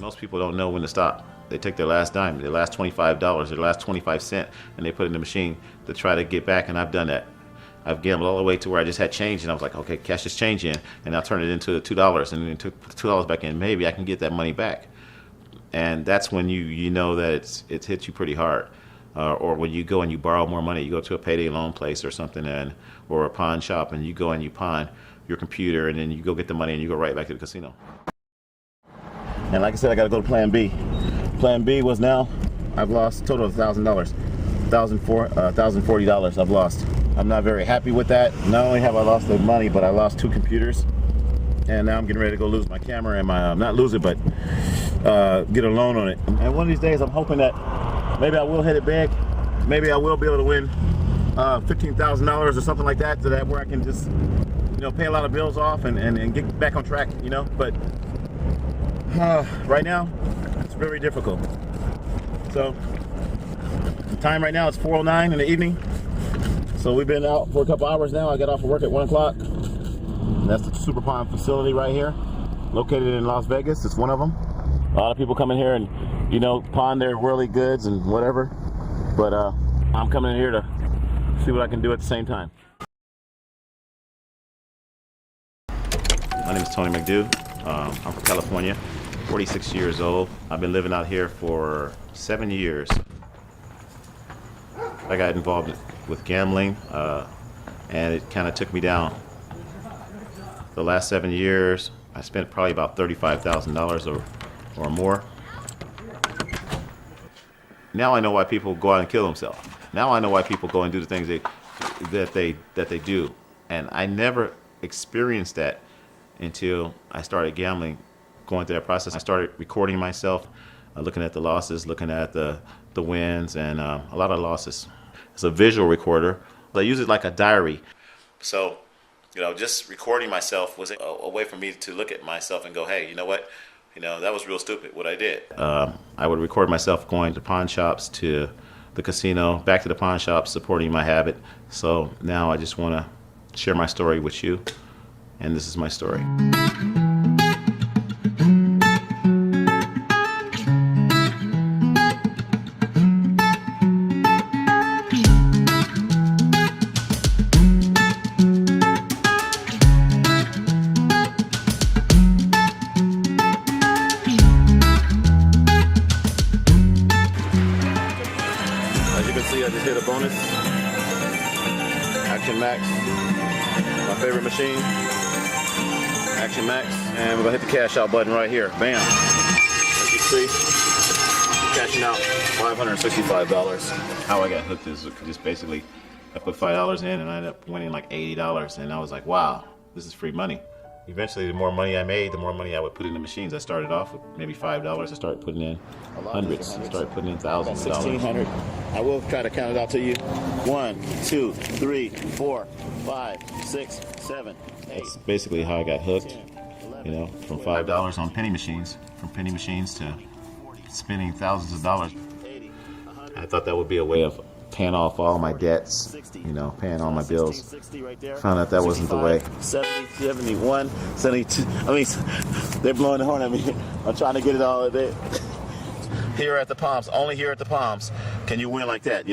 Most people don't know when to stop. They take their last dime, their last $25, their last 25 cents, and they put it in the machine to try to get back, and I've done that. I've gambled all the way to where I just had change, and I was like, okay, cash this change in, and I'll turn it into $2, and then put the $2 back in. Maybe I can get that money back. And that's when you know that it's hit you pretty hard. Or when you go and you borrow more money, you go to a payday loan place or something, or a pawn shop, and you go and you pawn your computer, and then you go get the money and you go right back to the casino. And like I said, I got to go to Plan B. Plan B was now I've lost a total of $1,000, $1,040 I've lost. I'm not very happy with that. Not only have I lost the money, but I lost 2 computers, and now I'm getting ready to go lose my camera and my not lose it, but get a loan on it. And one of these days, I'm hoping that maybe I will hit it big. Maybe I will be able to win $15,000 or something like that, so that where I can just, pay a lot of bills off and get back on track, But right now, it's very difficult. So the time right now is 4:09 in the evening. So we've been out for a couple hours now. I got off of work at 1 o'clock. That's the Super Pawn facility right here, located in Las Vegas. It's one of them. A lot of people come in here and, pawn their worldly goods and whatever. But I'm coming in here to see what I can do at the same time. My name is Tony Mcdew. I'm from California, 46 years old. I've been living out here for 7 years. I got involved with gambling, and it kind of took me down. The last 7 years, I spent probably about $35,000 or more. Now I know why people go out and kill themselves. Now I know why people go and do the things that they do. And I never experienced that until I started gambling, going through that process. I started recording myself, looking at the losses, looking at the wins, and a lot of losses. It's a visual recorder. I use it like a diary. So, just recording myself was a way for me to look at myself and go, hey, you know what? That was real stupid what I did. I would record myself going to pawn shops, to the casino, back to the pawn shops, supporting my habit. So now I just want to share my story with you, and this is my story. As you can see, I just hit a bonus. Action Max, my favorite machine. Action Max, and we're gonna hit the cash out button right here. Bam! As you see, cashing out $565. How I got hooked is just basically I put $5 in and I ended up winning like $80, and I was like, wow, this is free money. Eventually, the more money I made, the more money I would put in the machines. I started off with maybe $5. I started putting in hundreds. I started putting in thousands of dollars. 1,600. I will try to count it out to you. 1, 2, 3, 4, 5, 6, 7, 8. That's basically how I got hooked. From $5 on penny machines, to spending thousands of dollars. I thought that would be a way of paying off all my debts, paying all my bills. Found out that wasn't the way. 70, 71, 72. I mean, they're blowing the horn at me. I'm trying to get it all there. Here at the Palms, only here at the Palms can you win like that,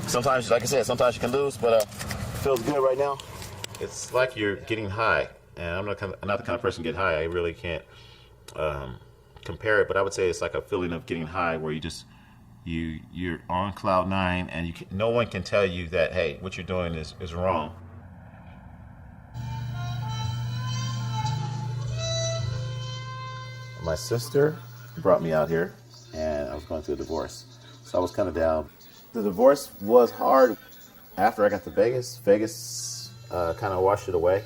Sometimes, like I said, sometimes you can lose, but it feels good right now. It's like you're getting high, and I'm not the kind of person to get high. I really can't compare it, but I would say it's like a feeling of getting high where you're on cloud 9, and no one can tell you that, hey, what you're doing is wrong. My sister brought me out here, and I was going through a divorce, so I was kind of down. The divorce was hard. After I got to Vegas kind of washed it away.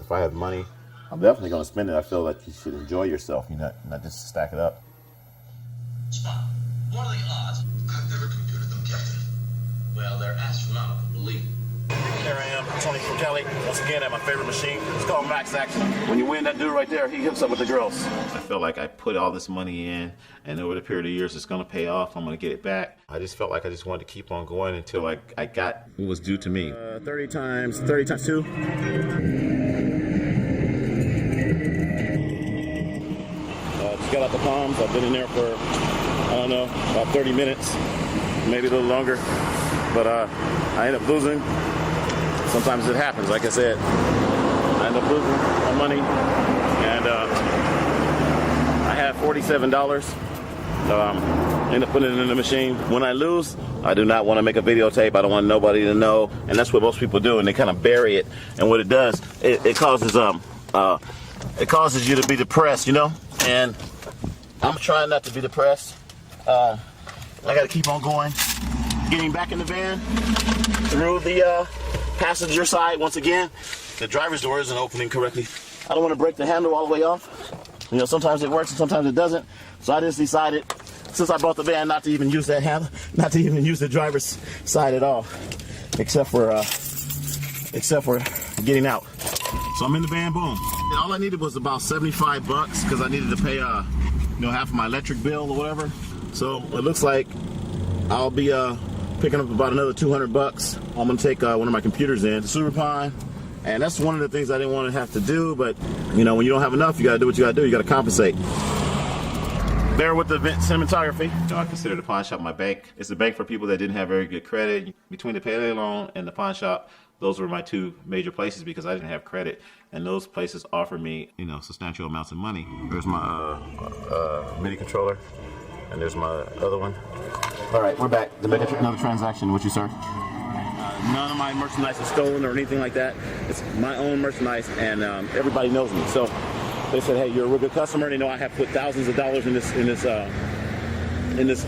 If I have money, I'm definitely going to spend it. I feel like you should enjoy yourself, not just stack it up. What are the odds? I've never computed them, Captain. Well, they're astronomical, believe me. Here I am, Tony from Cali, once again at my favorite machine. It's called Max Action. When you win, that dude right there, he hooks up with the girls. I feel like I put all this money in, and over the period of years, it's going to pay off. I'm going to get it back. I just felt like I just wanted to keep on going until I got what was due to me. 30 times 2. got out the palms. I've been in there for, I don't know, about 30 minutes, maybe a little longer. But I end up losing. Sometimes it happens, like I said. I end up losing my money. And I have $47. End up putting it in the machine. When I lose, I do not want to make a videotape. I don't want nobody to know. And that's what most people do, and they kind of bury it. And what it does, it causes you to be depressed, you know? And I'm trying not to be depressed. I got to keep on going. Getting back in the van through the passenger side once again. The driver's door isn't opening correctly. I don't want to break the handle all the way off. You know, sometimes it works and sometimes it doesn't. So I just decided, since I bought the van, not to even use that handle, not to even use the driver's side at all, except for getting out. So I'm in the van, boom. And all I needed was about $75 because I needed to pay, half of my electric bill or whatever. So it looks like I'll be picking up about another $200. I'm gonna take one of my computers in to Superpine. And that's one of the things I didn't want to have to do, but you know, when you don't have enough, you gotta do what you gotta do. You gotta compensate. There with the cinematography. I consider the pawn shop my bank. It's a bank for people that didn't have very good credit. Between the payday loan and the pawn shop, those were my two major places because I didn't have credit, and those places offer me, substantial amounts of money. There's my MIDI controller, and there's my other one. All right, we're back to make another transaction with you, sir. None of my merchandise is stolen or anything like that. It's my own merchandise, and everybody knows me. So they said, "Hey, you're a real good customer." They know I have put thousands of dollars in this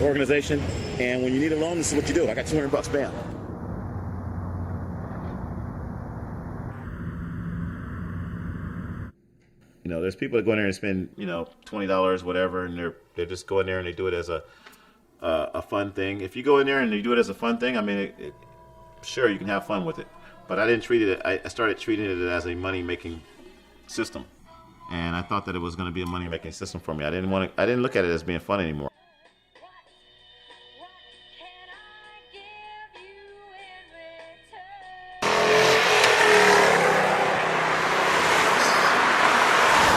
organization, and when you need a loan, this is what you do. I got $200, bam. There's people that go in there and spend, $20, whatever, and they just go in there and they do it as a fun thing. If you go in there and you do it as a fun thing, I mean, sure, you can have fun with it, but I didn't treat it. I started treating it as a money-making system, and I thought that it was going to be a money-making system for me. I didn't look at it as being fun anymore.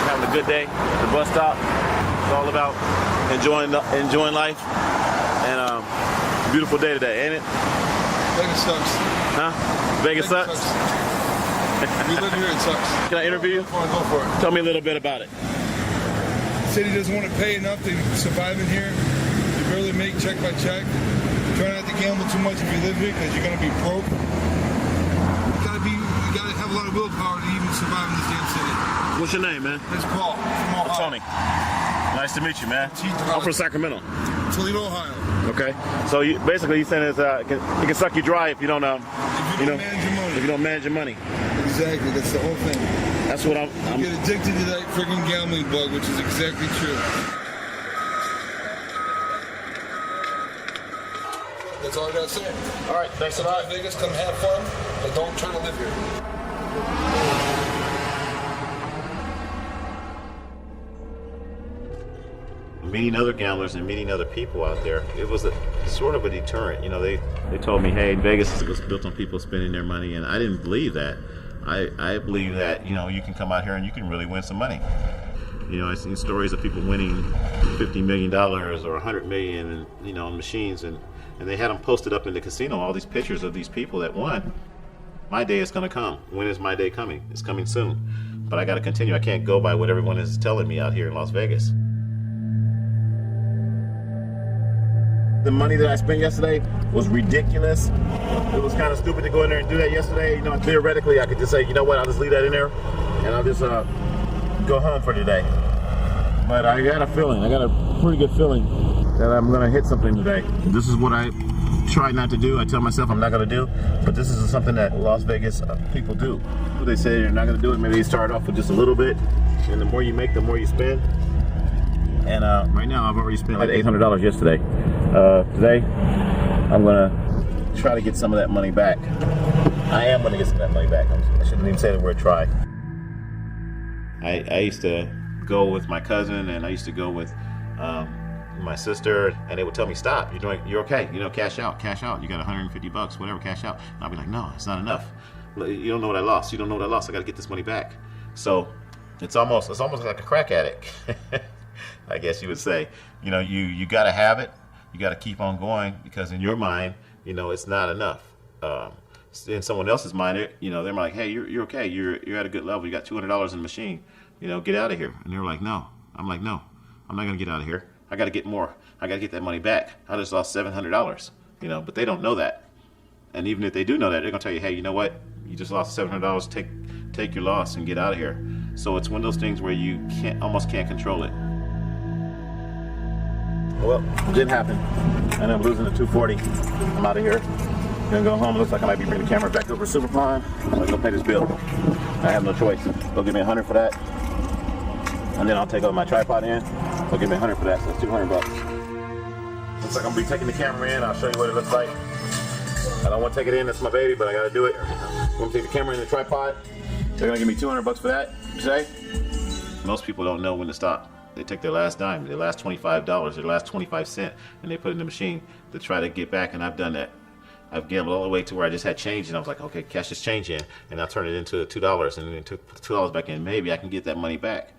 Having a good day at the bus stop. It's all about enjoying life, and beautiful day today, ain't it? Vegas sucks. Huh? Vegas sucks? We live here, it sucks. Can I interview you? Go for it. Tell me a little bit about it. The city doesn't want to pay enough to survive in here. You barely make check by check. Try not to gamble too much if you live here because you're going to be broke. You gotta have a lot of willpower to even survive in this damn city. What's your name, man? It's Paul from Ohio. Tony. Nice to meet you, man. I'm from Sacramento. Toledo, Ohio. Okay. So you basically saying is it can suck you dry if you don't manage your money. If you don't manage your money. Exactly. That's the whole thing. That's what I'm get addicted to that freaking gambling bug, which is exactly true. That's all I gotta say. All right. Thanks a lot. Vegas, come have fun, but don't try to live here. Meeting other gamblers and meeting other people out there, it was sort of a deterrent. They told me, hey, Vegas was built on people spending their money, and I didn't believe that. I believe that, you can come out here and you can really win some money. I've seen stories of people winning $50 million or $100 million, on machines, and they had them posted up in the casino, all these pictures of these people that won. My day is going to come. When is my day coming? It's coming soon. But I got to continue. I can't go by what everyone is telling me out here in Las Vegas. The money that I spent yesterday was ridiculous. It was kind of stupid to go in there and do that yesterday. Theoretically, I could just say, you know what, I'll just leave that in there and I'll just go home for today. But I got a pretty good feeling that I'm gonna hit something today. This is what I try not to do. I tell myself I'm not gonna do, but this is something that Las Vegas people do. They say they're not gonna do it. Maybe they start off with just a little bit, and the more you make, the more you spend. And right now, I've already spent like $800 yesterday. Today, I'm gonna try to get some of that money back. I am gonna get some of that money back. I shouldn't even say the word try. I used to go with my cousin, and I used to go with my sister, and they would tell me, "Stop! You're okay. Cash out. You got $150, whatever. Cash out." And I'll be like, "No, it's not enough. You don't know what I lost. I got to get this money back." So it's almost like a crack addict. I guess you would say. You know, you got to have it. You got to keep on going because in your mind, you know, it's not enough. In someone else's mind, you know, they're like, hey, you're okay. You're at a good level. You got $200 in the machine. You know, get out of here. And they're like, no. I'm like, no, I'm not going to get out of here. I got to get more. I got to get that money back. I just lost $700, you know, but they don't know that. And even if they do know that, they're going to tell you, hey, you know what? You just lost $700. Take your loss and get out of here. So it's one of those things where you almost can't control it. Well, it didn't happen. I ended up losing the 240. I'm out of here. Gonna go home. Looks like I might be bringing the camera back over to Super Prime. I'm gonna go pay this bill. I have no choice. They'll give me $100 for that. And then I'll take out my tripod in. They'll give me $100 for that, so it's $200. Looks like I'm gonna be taking the camera in. I'll show you what it looks like. I don't want to take it in, that's my baby, but I gotta do it. I'm gonna take the camera in the tripod. They're gonna give me $200 for that, you say? Most people don't know when to stop. They take their last dime, their last $25, their last 25 cents, and they put it in the machine to try to get back, and I've done that. I've gambled all the way to where I just had change, and I was like, okay, cash this change in, and I'll turn it into $2, and then took the $2 back in. Maybe I can get that money back.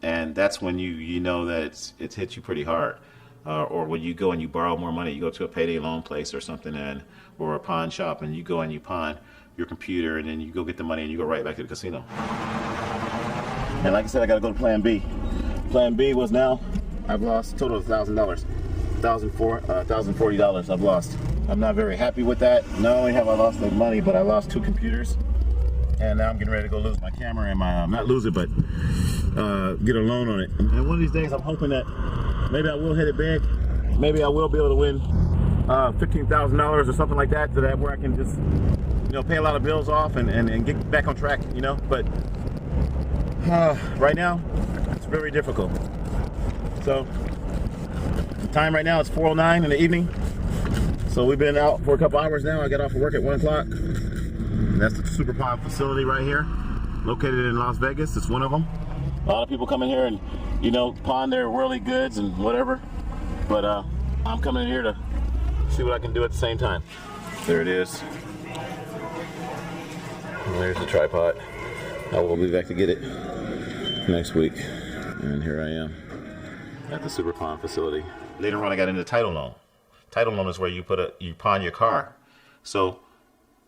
And that's when you know that it's hit you pretty hard. Or when you go and you borrow more money, you go to a payday loan place or something, or a pawn shop, and you go and you pawn your computer, and then you go get the money and you go right back to the casino. And like I said, I got to go to Plan B. Plan B was now I've lost a total of $1,000, $1,040 I've lost. I'm not very happy with that. Not only have I lost the money, but I lost 2 computers, and now I'm getting ready to go lose my camera and my not lose it, but get a loan on it. And one of these days, I'm hoping that maybe I will hit it big. Maybe I will be able to win $15,000 or something like that, so that where I can just, you know, pay a lot of bills off and get back on track, you know. But right now, it's very difficult. So the time right now is 4:09 in the evening. So we've been out for a couple hours now. I got off of work at 1 o'clock. That's the Super Pawn facility right here, located in Las Vegas. It's one of them. A lot of people come in here and, you know, pawn their worldly goods and whatever. But I'm coming in here to see what I can do at the same time. There it is. And there's the tripod. I will be back to get it next week. And here I am at the Super Pawn facility. Later on, I got into title loan. Title loan is where you pawn your car. So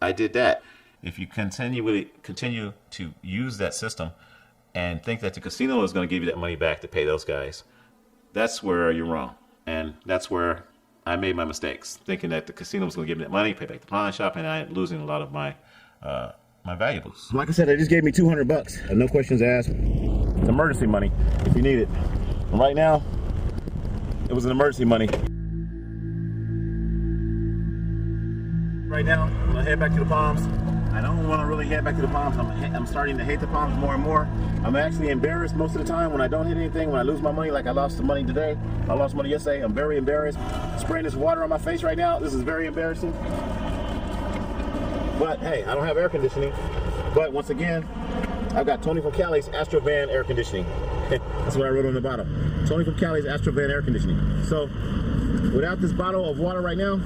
I did that. If you continue to use that system and think that the casino is going to give you that money back to pay those guys, that's where you're wrong. And that's where I made my mistakes, thinking that the casino was going to give me that money, pay back the pawn shop, and I ended up losing a lot of my my valuables. Like I said, they just gave me $200. No questions asked. It's emergency money if you need it. And right now, it was an emergency money. Right now, I'm gonna head back to the Palms. I don't want to really head back to the Palms. I'm starting to hate the Palms more and more. I'm actually embarrassed most of the time when I don't hit anything, when I lose my money, like I lost the money today. I lost money yesterday. I'm very embarrassed. Spraying this water on my face right now, this is very embarrassing. But hey, I don't have air conditioning. But once again, I've got Tony from Cali's Astrovan air conditioning. That's what I wrote on the bottom. Tony from Cali's Astrovan air conditioning. So, without this bottle of water right now,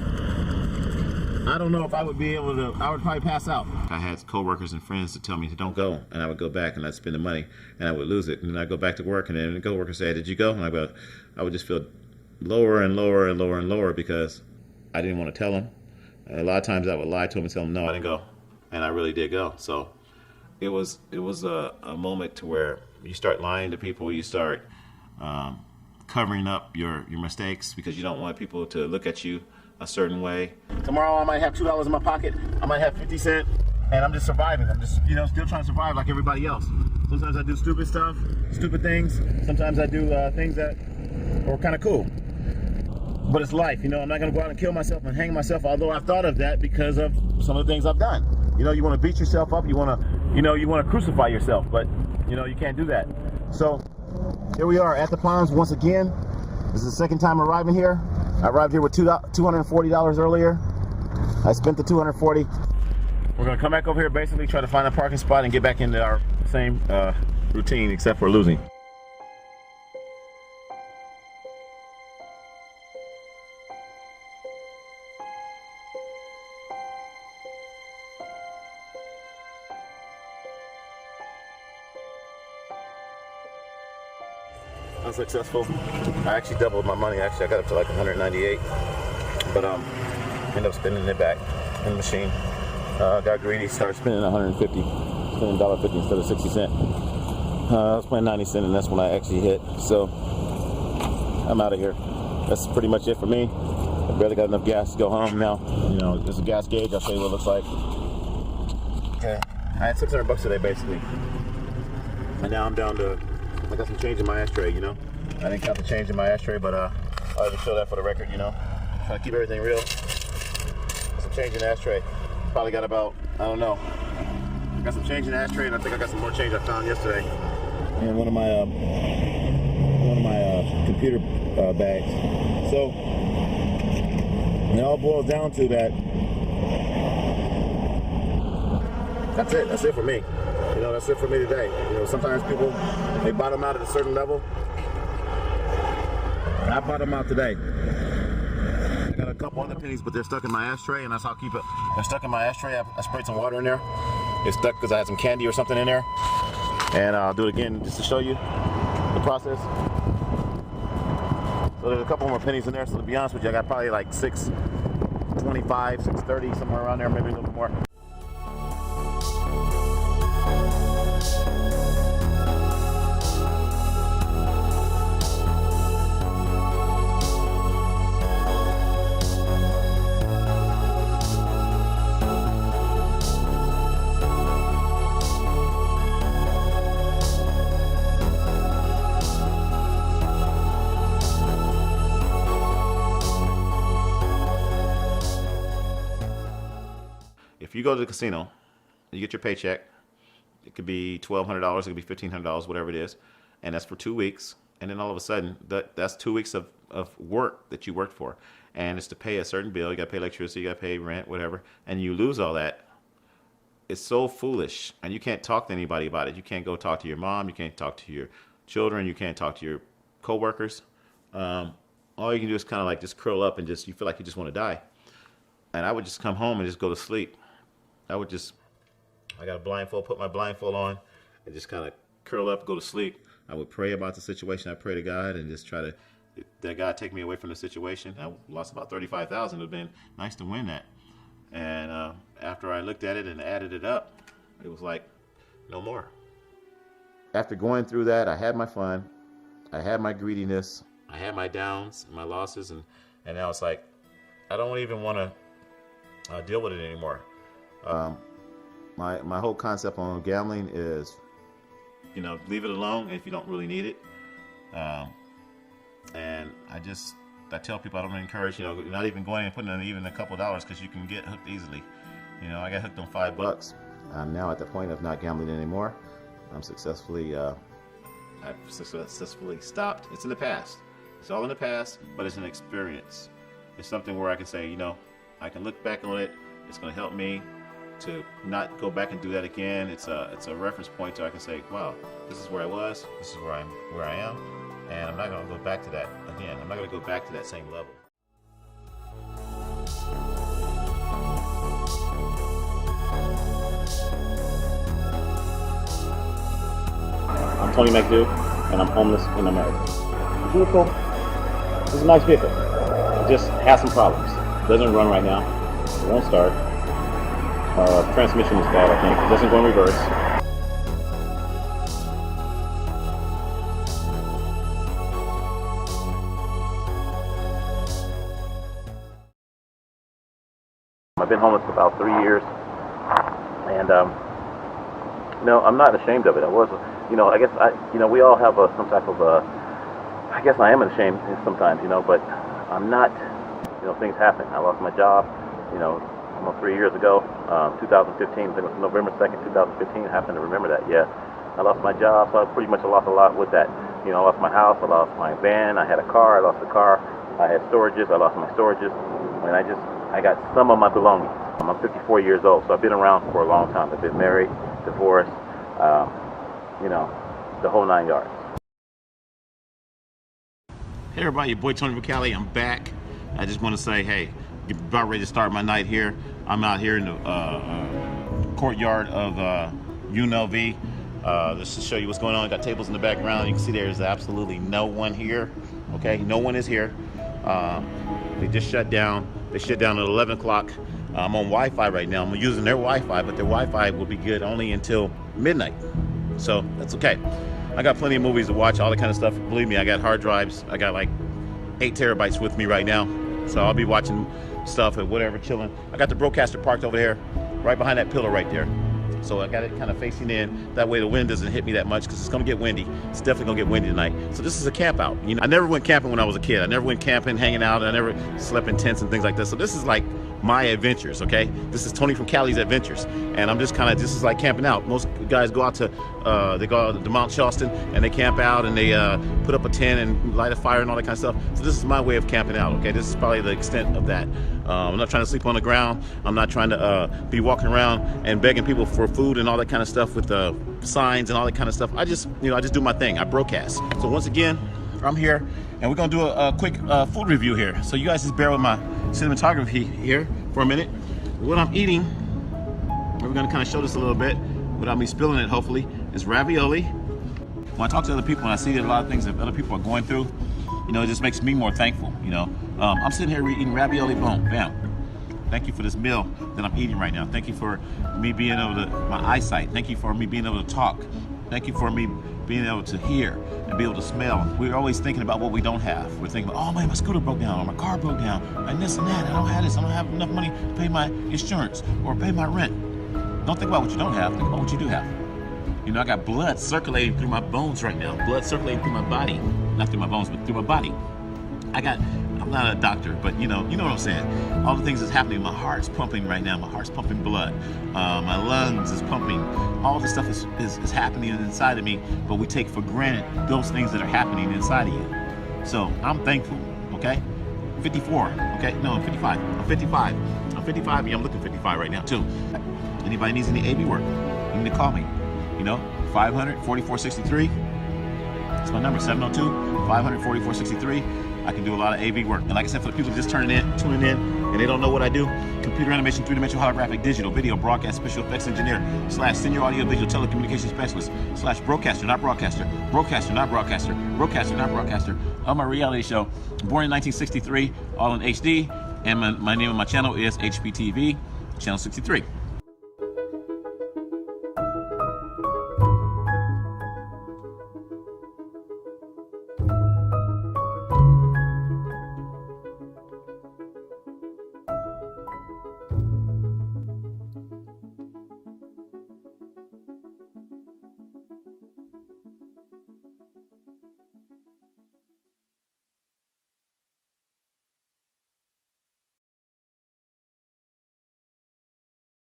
I don't know if I would be able to, I would probably pass out. I had co-workers and friends to tell me to don't go, and I would go back and I'd spend the money and I would lose it. And then I'd go back to work, and then the co-worker say, did you go? And I would just feel lower and lower and lower and lower because I didn't want to tell them. And a lot of times I would lie to them and tell them, no, I didn't go. And I really did go. So it was a moment to where you start lying to people, you start covering up your mistakes because you don't want people to look at you a certain way. Tomorrow I might have $2 in my pocket, I might have 50 cents, and I'm just surviving. I'm just, you know, still trying to survive like everybody else. Sometimes I do stupid stuff, stupid things. Sometimes I do things that are kind of cool. But it's life, you know. I'm not gonna go out and kill myself and hang myself, although I've thought of that because of some of the things I've done. You know, you wanna beat yourself up, you wanna crucify yourself, but you know, you can't do that. So here we are at the Palms once again. This is the second time arriving here. I arrived here with $240 earlier. I spent the $240. We're gonna come back over here, basically try to find a parking spot and get back into our same routine, except for losing. unsuccessful. I actually doubled my money. Actually, I got up to like 198, but ended up spending it back in the machine. Got greedy, started spending 150, spending $1.50 instead of 60 cents. I was playing 90 cents, and that's when I actually hit. So I'm out of here. That's pretty much it for me. I barely got enough gas to go home now. You know, there's a gas gauge. I'll show you what it looks like. Okay, I had $600 today basically, and now I'm down to. I got some change in my ashtray. You know, I didn't count the change in my ashtray, but I'll just show that for the record. You know, try to keep everything real. Got some change in the ashtray. Probably got about, I don't know. I got some change in the ashtray, and I think I got some more change I found yesterday in one of my computer bags. So it all boils down to that. That's it. That's it for me. You know, that's it for me today. You know, sometimes people, they bottom out at a certain level. I bottom out today. I got a couple other pennies, but they're stuck in my ashtray, and that's how I keep it. They're stuck in my ashtray. I sprayed some water in there. It's stuck because I had some candy or something in there. And I'll do it again just to show you the process. So there's a couple more pennies in there. So to be honest with you, I got probably like 625, 630, somewhere around there, maybe a little more. If you go to the casino, you get your paycheck. It could be $1,200, it could be $1,500, whatever it is, and that's for 2 weeks. And then all of a sudden, that's 2 weeks of work that you worked for, and it's to pay a certain bill. You got to pay electricity, you got to pay rent, whatever, and you lose all that. It's so foolish, and you can't talk to anybody about it. You can't go talk to your mom. You can't talk to your children. You can't talk to your coworkers. All you can do is kind of like just curl up and you feel like you just want to die. And I would just come home and just go to sleep. I got a blindfold, put my blindfold on, and just kind of curl up, go to sleep. I would pray about the situation. I pray to God and just try to, that God take me away from the situation. I lost about $35,000. It would have been nice to win that. And after I looked at it and added it up, it was like, no more. After going through that, I had my fun. I had my greediness. I had my downs, my losses, and now it's like, I don't even want to deal with it anymore. My whole concept on gambling is, you know, leave it alone if you don't really need it. And I tell people I don't encourage, you know, not even going and putting in even a couple of dollars because you can get hooked easily. You know, I got hooked on $5. I'm now at the point of not gambling anymore. I've successfully stopped. It's in the past. It's all in the past, but it's an experience. It's something where I can say, you know, I can look back on it. It's going to help me to not go back and do that again. It's a reference point so I can say, wow, this is where I was. This is where I am, and I'm not going to go back to that again. I'm not going to go back to that same level. I'm Tony Mcdew, and I'm homeless in America. Vehicle, this is a nice vehicle. It just has some problems. It doesn't run right now. It won't start. Transmission is bad, I think. It doesn't go in reverse. I've been homeless for about 3 years, and you know, I'm not ashamed of it. I was, you know, I guess we all have some type of I guess I am ashamed sometimes, you know, but I'm not. You know, things happen. I lost my job, you know, almost 3 years ago, 2015. I think it was November 2nd, 2015. I happen to remember that. Yeah, I lost my job, so I pretty much lost a lot with that. You know, I lost my house, I lost my van, I had a car, I lost the car, I had storages, I lost my storages, and I got some of my belongings. I'm 54 years old, so I've been around for a long time. I've been married, divorced, you know, the whole 9 yards. Hey everybody, your boy Tony McCallie. I'm back. I just want to say, hey, about ready to start my night here. I'm out here in the courtyard of UNLV. Just to show you what's going on. I got tables in the background. You can see there's absolutely no one here. Okay, no one is here. They just shut down. They shut down at 11 o'clock. I'm on Wi-Fi right now. I'm using their Wi-Fi, but their Wi-Fi will be good only until midnight. So that's okay. I got plenty of movies to watch, all that kind of stuff. Believe me, I got hard drives. I got like 8 terabytes with me right now. So I'll be watching stuff and whatever, chilling. I got the broadcaster parked over there, right behind that pillar right there. So I got it kind of facing in. That way the wind doesn't hit me that much, because it's gonna get windy. It's definitely gonna get windy tonight. So this is a camp out. You know, I never went camping when I was a kid. I never went camping, hanging out. I never slept in tents and things like that. So this is like my adventures, okay? This is Tony from Cali's adventures. And I'm just kind of, this is like camping out. Most guys go out to, they go out to Mount Roshtein and they camp out and they put up a tent and light a fire and all that kind of stuff. So this is my way of camping out, okay? This is probably the extent of that. I'm not trying to sleep on the ground. I'm not trying to be walking around and begging people for food and all that kind of stuff with signs and all that kind of stuff. I just, you know, I just do my thing. I broadcast. So once again, I'm here and we're gonna do a quick food review here. So you guys just bear with my cinematography here for a minute. What I'm eating, we're gonna kind of show this a little bit without me spilling it, hopefully, is ravioli. When I talk to other people and I see that a lot of things that other people are going through, you know, it just makes me more thankful, you know. I'm sitting here eating ravioli, boom, bam. Thank you for this meal that I'm eating right now. Thank you for me being able to, my eyesight. Thank you for me being able to talk. Thank you for me being able to hear and be able to smell. We're always thinking about what we don't have. We're thinking about, oh man, my scooter broke down, or my car broke down, and this and that. I don't have this. I don't have enough money to pay my insurance or pay my rent. Don't think about what you don't have. Think about what you do have. You know, I got blood circulating through my bones right now. Blood circulating through my body. Not through my bones, but through my body. I'm not a doctor, but you know what I'm saying. All the things that's happening, my heart's pumping right now. My heart's pumping blood. My lungs is pumping. All this stuff is happening inside of me, but we take for granted those things that are happening inside of you. So I'm thankful, okay? 54, okay? No, I'm 55. I'm 55. I'm 55, yeah, I'm looking 55 right now too. Anybody needs any AV work, you need to call me. You know, 500-4463. That's my number, 702-500-4463. I can do a lot of AV work. And like I said, for the people just tuning in, and they don't know what I do, computer animation, three-dimensional holographic, digital, video, broadcast, special effects engineer, / senior audio visual telecommunications specialist, / broadcaster, not broadcaster, broadcaster, not broadcaster, broadcaster, not broadcaster, on my reality show, born in 1963, all in HD, and my name of my channel is HPTV, channel 63.